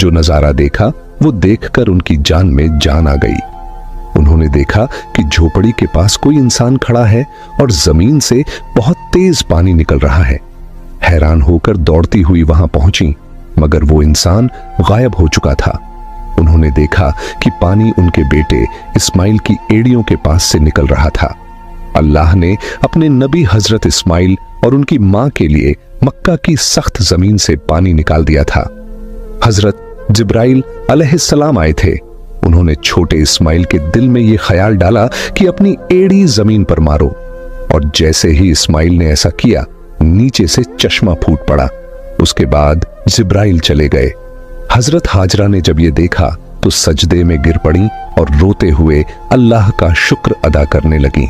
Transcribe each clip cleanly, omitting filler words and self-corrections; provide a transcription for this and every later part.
जो नजारा देखा वो देखकर उनकी जान में जान आ गई। उन्होंने देखा कि झोपड़ी के पास कोई इंसान खड़ा है और जमीन से बहुत तेज पानी निकल रहा है। हैरान होकर दौड़ती हुई वहां पहुंची, मगर वो इंसान गायब हो चुका था। उन्होंने देखा कि पानी उनके बेटे इस्माइल की एड़ियों के पास से निकल रहा था। अल्लाह ने अपने नबी हजरत इस्माइल और उनकी मां के लिए मक्का की सख्त जमीन से पानी निकाल दिया था। हजरत जिब्राइल अलैहिस्सलाम आए थे। उन्होंने छोटे इस्माइल के दिल में यह ख्याल डाला कि अपनी एड़ी जमीन पर मारो, और जैसे ही इस्माइल ने ऐसा किया, नीचे से चश्मा फूट पड़ा। उसके बाद जिब्राइल चले गए। हजरत हाजरा ने जब यह देखा तो सजदे में गिर पड़ी और रोते हुए अल्लाह का शुक्र अदा करने लगी।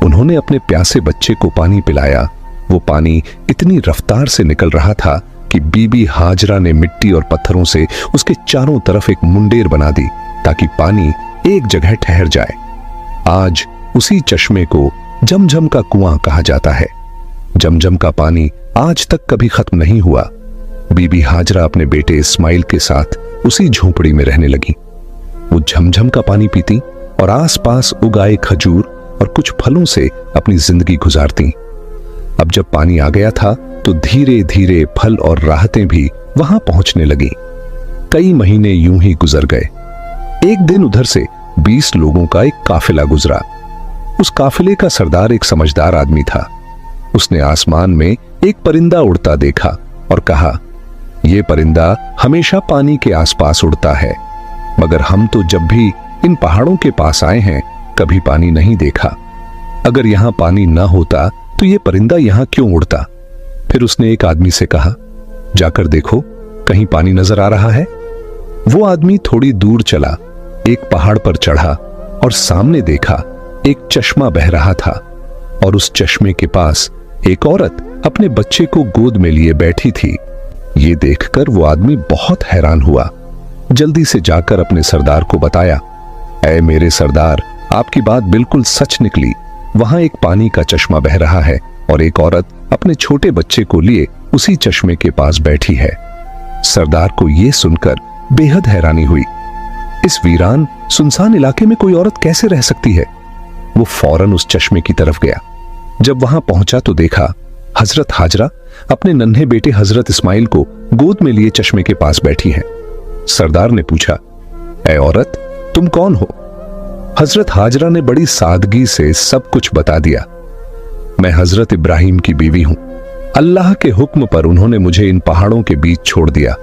उन्होंने अपने प्यासे बच्चे को पानी पिलाया। वो पानी इतनी रफ्तार से निकल रहा था कि बीबी हाजरा ने मिट्टी और पत्थरों से उसके चारों तरफ एक मुंडेर बना दी ताकि पानी एक जगह ठहर जाए। आज उसी चश्मे को जमजम का कुआं कहा जाता है। जमजम का पानी आज तक कभी खत्म नहीं हुआ। बीबी हाजरा अपने बेटे इस्माइल के साथ उसी झोपड़ी में रहने लगी। वो झमझम का पानी पीती और आसपास उगाए खजूर और कुछ फलों से अपनी जिंदगी गुजारती। अब जब पानी आ गया था तो धीरे धीरे फल और राहतें भी वहां पहुंचने लगी। कई महीने यूं ही गुजर गए। एक दिन उधर से 20 लोगों का एक काफिला गुजरा। उस काफिले का सरदार एक समझदार आदमी था। उसने आसमान में एक परिंदा उड़ता देखा और कहा, यह परिंदा हमेशा पानी के आसपास उड़ता है, मगर हम तो जब भी इन पहाड़ों के पास आए हैं कभी पानी नहीं देखा। अगर यहां पानी ना होता तो यह परिंदा यहां क्यों उड़ता? फिर उसने एक आदमी से कहा, जाकर देखो कहीं पानी नजर आ रहा है। वो आदमी थोड़ी दूर चला, एक पहाड़ पर चढ़ा और सामने देखा एक चश्मा बह रहा था, और उस चश्मे के पास एक औरत अपने बच्चे को गोद में लिए बैठी थी। ये देखकर वो आदमी बहुत हैरान हुआ। जल्दी से जाकर अपने सरदार को बताया, ऐ मेरे सरदार, आपकी बात बिल्कुल सच निकली। वहां एक पानी का चश्मा बह रहा है और एक औरत अपने छोटे बच्चे को लिए उसी चश्मे के पास बैठी है। सरदार को यह सुनकर बेहद हैरानी हुई। इस वीरान सुनसान इलाके में कोई औरत कैसे रह सकती है? वो फौरन उस चश्मे की तरफ गया। जब वहां पहुंचा तो देखा हजरत हाजरा अपने नन्हे बेटे हजरत इस्माइल को गोद में लिए चश्मे के पास बैठी हैं। सरदार ने पूछा, ऐ औरत, तुम कौन हो? हजरत हाजरा ने बड़ी सादगी से सब कुछ बता दिया। मैं हजरत इब्राहिम की बीवी हूं। अल्लाह के हुक्म पर उन्होंने मुझे इन पहाड़ों के बीच छोड़ दिया